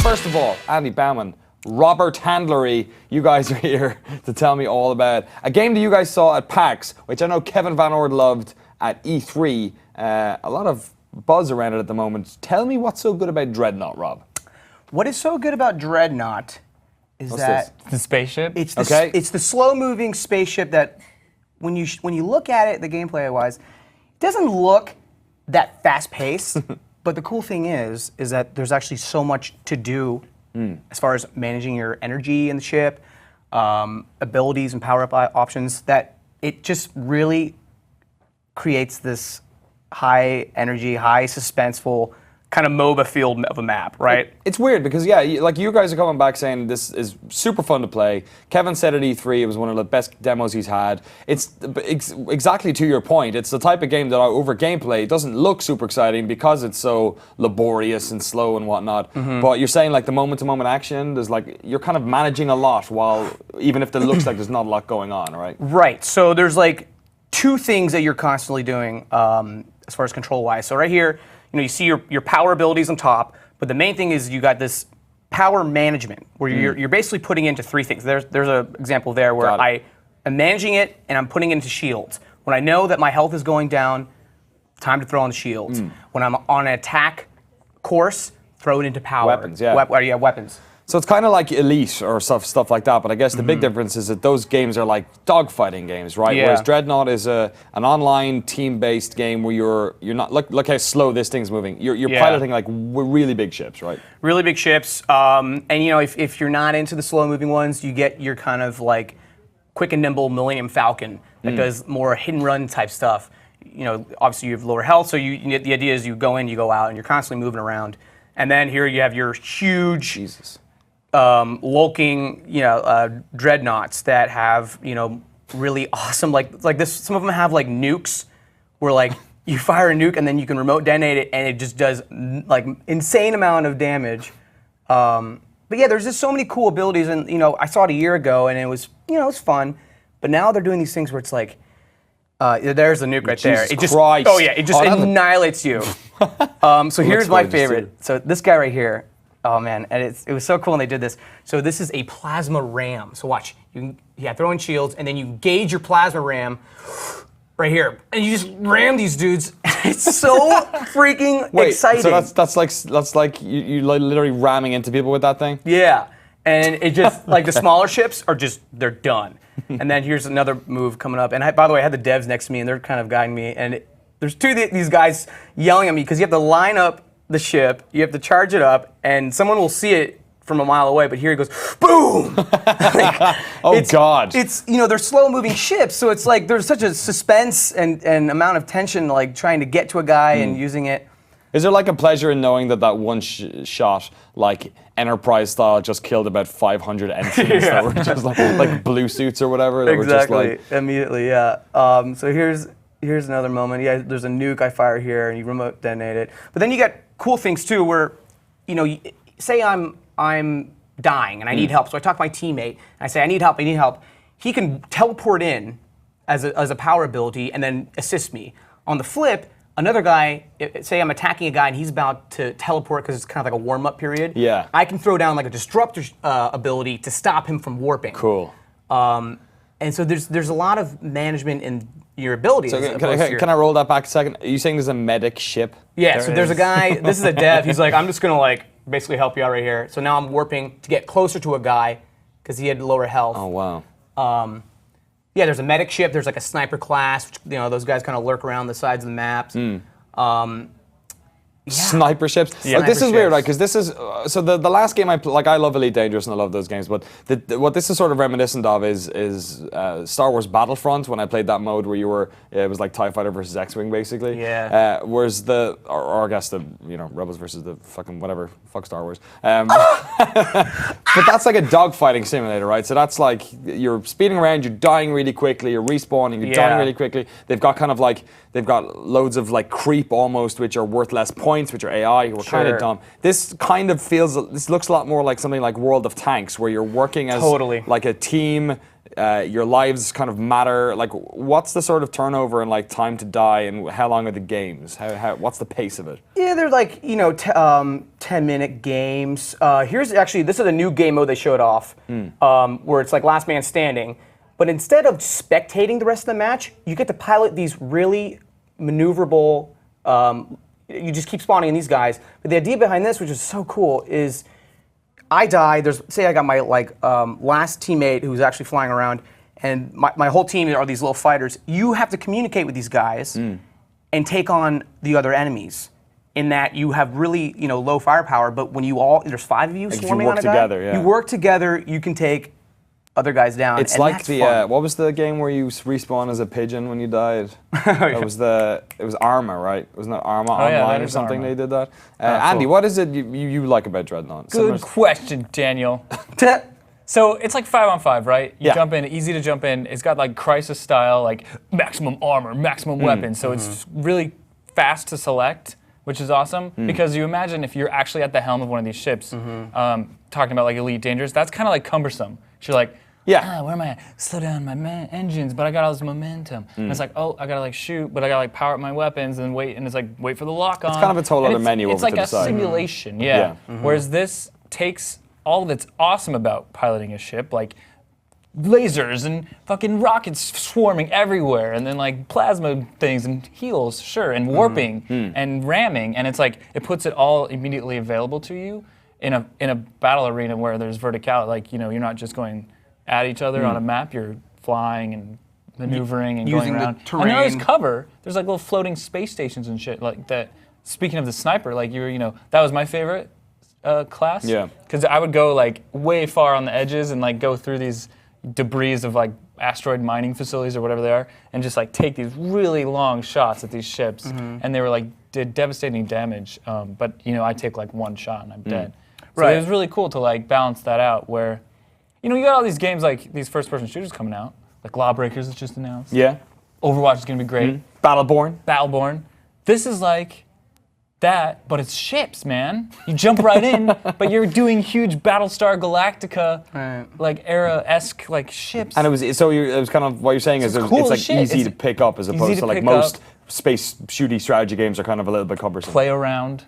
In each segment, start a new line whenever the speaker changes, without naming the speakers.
First of all, Andy Bauman, Robert Handlery, you guys are here to tell me all about a game that you guys saw at PAX, which I know Kevin Van Ord loved at E3. A lot of buzz around it at the moment. Tell me what's so good about Dreadnought, Rob.
What is so good about Dreadnought is
the spaceship.
It's the slow-moving spaceship that, when you look at it, the gameplay-wise, it doesn't look that fast-paced. But the cool thing is that there's actually so much to do as far as managing your energy in the ship, abilities and power-up options, that it just really creates this high-energy, high-suspenseful kind of MOBA field of a map, right?
It's weird because, yeah, like you guys are coming back saying this is super fun to play. Kevin said at E3 it was one of the best demos he's had. It's exactly to your point. It's the type of game that over gameplay, it doesn't look super exciting because it's so laborious and slow and whatnot. But you're saying like the moment-to-moment action, there's like, you're kind of managing a lot while, even if it looks like there's not a lot going on, right?
Right, so there's like two things that you're constantly doing as far as control-wise. So right here, you see your power abilities on top, but the main thing is you got this power management where you're basically putting into three things. There's an example there where I am managing it and I'm putting into shields. When I know that my health is going down, time to throw on the shields. When I'm on an attack course, throw it into power.
Weapons, yeah.
Weapons.
So it's kind of like Elite or stuff like that, but I guess the big difference is that those games are like dogfighting games, right?
Yeah.
Whereas Dreadnought is an online team-based game where you're not look how slow this thing's moving. You're piloting like really big ships, right?
Really big ships, and if you're not into the slow-moving ones, you get your kind of like quick and nimble Millennium Falcon that does more hit-and-run type stuff. Obviously you have lower health, so the idea is you go in, you go out, and you're constantly moving around. And then here you have your huge.
Jesus.
Lulking, dreadnoughts that have, really awesome, like this. Some of them have like nukes, where like you fire a nuke and then you can remote detonate it, and it just does like insane amount of damage. But yeah, there's just so many cool abilities, and I saw it a year ago, and it was, it was fun. But now they're doing these things where it's like, there's the nuke right there.
It just, it
just annihilates you. So here's my favorite. So this guy right here. Oh man, and it was so cool when they did this. So this is a plasma ram. So watch, you can throw in shields, and then you gauge your plasma ram right here, and you just ram these dudes. It's so freaking exciting.
So that's like you literally ramming into people with that thing?
Yeah, and it just like the smaller ships are they're done. And then here's another move coming up. And by the way, I had the devs next to me, and they're kind of guiding me. And there's two of these guys yelling at me because you have to line up the ship, you have to charge it up, and someone will see it from a mile away, but here it goes, boom!
God.
It's, they're slow-moving ships, so it's like there's such a suspense and amount of tension, like trying to get to a guy and using it.
Is there like a pleasure in knowing that one shot, like Enterprise style, just killed about 500 enemies that were just like blue suits or whatever? That
Exactly,
were just like...
immediately, yeah. So here's another moment. Yeah, there's a nuke I fire here, and you remote detonate it. But then you got cool things too, where, say I'm dying and I need help. So I talk to my teammate and I say, I need help. He can teleport in as a power ability and then assist me. On the flip, another guy, say I'm attacking a guy and he's about to teleport because it's kind of like a warm-up period.
Yeah.
I can throw down like a disruptor ability to stop him from warping.
Cool.
And so there's a lot of management in your abilities.
So can I roll that back a second? Are you saying there's a medic ship?
Yeah, so there's a guy, this is a dev, he's like, I'm just gonna like basically help you out right here. So now I'm warping to get closer to a guy because he had lower health.
Oh, wow.
Yeah, there's a medic ship, there's like a sniper class, which, those guys kind of lurk around the sides of the maps.
Sniper ships.
Yeah,
like, this
sniper
is weird,
ships.
right? Because this is so the last game I love Elite Dangerous and I love those games, but what this is sort of reminiscent of is Star Wars Battlefront, when I played that mode where it was like TIE Fighter versus X-wing basically.
Yeah.
Whereas or I guess the Rebels versus the fucking whatever, fuck Star Wars. But that's like a dogfighting simulator, right? So that's like you're speeding around, you're dying really quickly, you're respawning, you're dying really quickly. They've got loads of like creep almost, which are worth less points points with your AI, who are kind
Sure.
of dumb. This looks a lot more like something like World of Tanks, where you're working as
Totally.
like a team. Your lives kind of matter. Like, what's the sort of turnover and like time to die, and how long are the games? What's the pace of it?
Yeah, they're like 10-minute games. This is a new game mode they showed off, where it's like last man standing. But instead of spectating the rest of the match, you get to pilot these really maneuverable. You just keep spawning in these guys. But the idea behind this, which is so cool, is I die. Say I got my last teammate who's actually flying around, and my whole team are these little fighters. You have to communicate with these guys and take on the other enemies. In that you have really low firepower, but when there's 5 of you swarming on a guy, you work together. You can take other guys down.
It's like what was the game where you respawn as a pigeon when you died? It was Arma, right? Wasn't it Arma Online or something?
Arma.
They did that. Andy, what is it you like about Dreadnought?
Good question, Daniel. So it's like 5-on-5, right? You jump in, easy to jump in. It's got like Crisis style, like maximum armor, maximum weapons. So it's really fast to select, which is awesome. Because you imagine if you're actually at the helm of one of these ships, talking about like Elite Dangerous, that's kind of like cumbersome. You're like, where am I at? Slow down my engines, but I got all this momentum. And it's like, oh, I gotta like shoot, but I gotta like power up my weapons and wait, and it's like, wait for the lock on.
It's kind of a total other menu over
It's like
to the
a
side.
simulation, Whereas this takes all that's awesome about piloting a ship, like lasers and fucking rockets swarming everywhere, and then like plasma things and heals, sure, and warping and ramming, and it's like it puts it all immediately available to you in a battle arena where there's verticality. Like you're not just going at each other on a map. You're flying and maneuvering and
using
going around.
the terrain.
And there's cover. There's like little floating space stations and shit like that. Speaking of the sniper, like that was my favorite class.
Yeah.
Because I would go like way far on the edges and like go through these debris of like asteroid mining facilities or whatever they are, and just like take these really long shots at these ships, and they were like did devastating damage. But I take like one shot and I'm dead. So it was really cool to like balance that out. Where, you got all these games like these first-person shooters coming out, like Lawbreakers is just announced.
Yeah.
Overwatch is gonna be great. Battleborn. This is like that, but it's ships, man. You jump right in, but you're doing huge Battlestar Galactica, like era-esque like ships.
And it was kind of what you're saying is
it's
it's
cool
like
as shit.
easy to pick up as opposed to like
pick
most
up.
space shooty strategy games are kind of a little bit cumbersome.
Play around.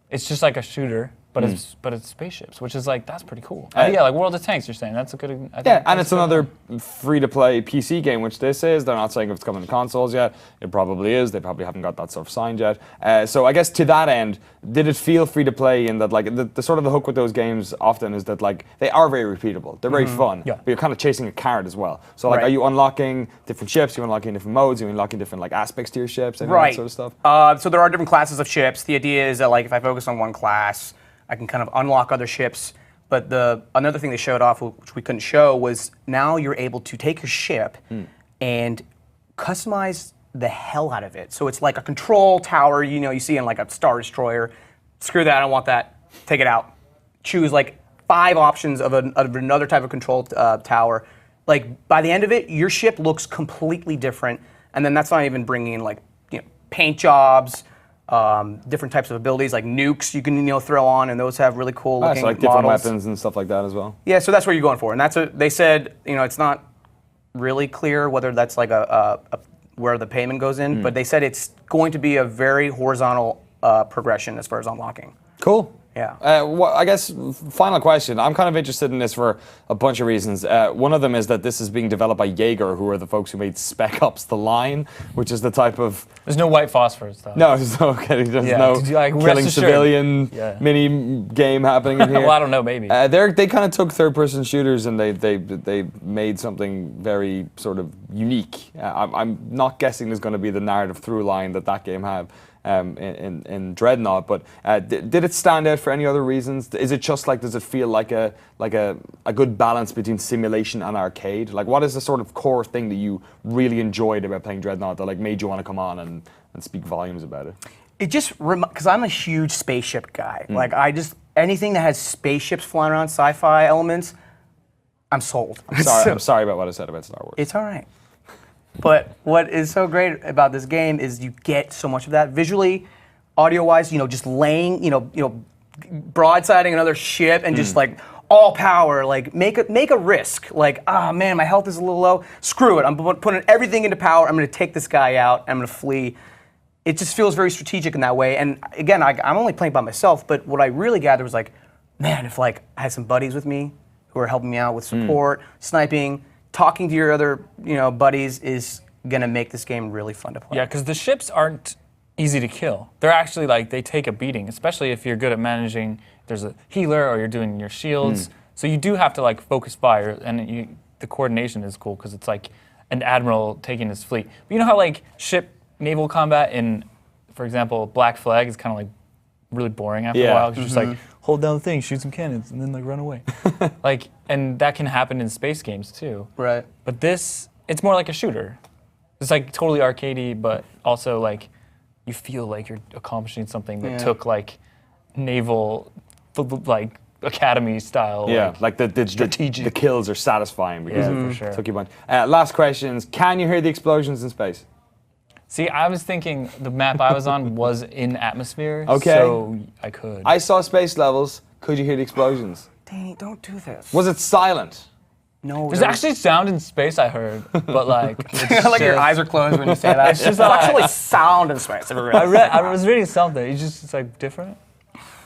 It's just like a shooter, but it's spaceships, which is like that's pretty cool. Like World of Tanks, you're saying that's a good.
And it's another free-to-play PC game, which this is. They're not saying if it's coming to consoles yet. It probably is. They probably haven't got that stuff signed yet. So I guess to that end, did it feel free-to-play in that like the sort of the hook with those games often is that like they are very repeatable. They're very fun.
Yeah.
But you're kind of chasing a card as well. So like, are you unlocking different ships? Are you unlocking different modes? Are you unlocking different like aspects to your ships? And that sort of stuff.
So there are different classes of ships. The idea is that like if I focus on one class, I can kind of unlock other ships. But another thing they showed off, which we couldn't show, was now you're able to take your ship and customize the hell out of it. So it's like a control tower, you see in like a Star Destroyer. Screw that, I don't want that. Take it out. Choose like 5 options of another type of control tower. Like by the end of it, your ship looks completely different. And then that's not even bringing in like paint jobs, different types of abilities like nukes you can throw on, and those have really cool looking
so like different
models.
weapons and stuff like that as well.
Yeah, so that's what you're going for, and they said it's not really clear whether that's like where the payment goes in, but they said it's going to be a very horizontal progression as far as unlocking.
Cool.
Yeah.
I guess final question. I'm kind of interested in this for a bunch of reasons. One of them is that this is being developed by Jaeger, who are the folks who made Spec Ops: The Line, which is the type of.
There's no white phosphorus though.
No, there's no killing civilian mini game happening in here.
Well, I don't know, maybe.
They kind of took third-person shooters and they made something very sort of unique. I'm not guessing there's going to be the narrative through line that game had. In Dreadnought, but did it stand out for any other reasons? Is it just like, does it feel like a good balance between simulation and arcade? Like, what is the sort of core thing that you really enjoyed about playing Dreadnought that like made you want to come on and speak volumes about it?
It just because I'm a huge spaceship guy. Like anything that has spaceships flying around, sci-fi elements, I'm sold.
I'm sorry about what I said about Star Wars.
It's all right. But what is so great about this game is you get so much of that. Visually, audio-wise, just laying, broadsiding another ship and just like all power, like make a risk. Like, man, my health is a little low. Screw it. I'm putting everything into power. I'm going to take this guy out. I'm going to flee. It just feels very strategic in that way. And again, I'm only playing by myself, but what I really gathered was like, man, if like I had some buddies with me who are helping me out with support, sniping, talking to your other buddies is gonna make this game really fun to play.
Yeah, because the ships aren't easy to kill. They're actually like, they take a beating, especially if you're good at managing, there's a healer or you're doing your shields. So you do have to like focus fire, and the coordination is cool because it's like an admiral taking his fleet. But you know how like naval combat in, for example, Black Flag is kind of like really boring after a while. Because you're just like, hold down the thing, shoot some cannons, and then like run away. And that can happen in space games too.
Right.
But this, it's more like a shooter. It's like totally arcadey, but also like you feel like you're accomplishing something that took like naval, like academy style.
Yeah, like the kills are satisfying because
for sure.
Took you a bunch. Last questions. Can you hear the explosions in space?
See, I was thinking the map I was on was in atmosphere,
Okay.
so I could.
I saw space levels. Could you hear the explosions?
Danny, don't do this.
Was it silent?
No.
There's actually sound in space, I heard, but like, it's
like your
just-
eyes are closed when you say that.
It's just
There's
like-
actually sound in space.
I was reading something. It's like different.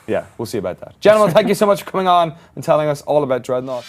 Yeah, we'll see about that. Gentlemen, thank you so much for coming on and telling us all about Dreadnought.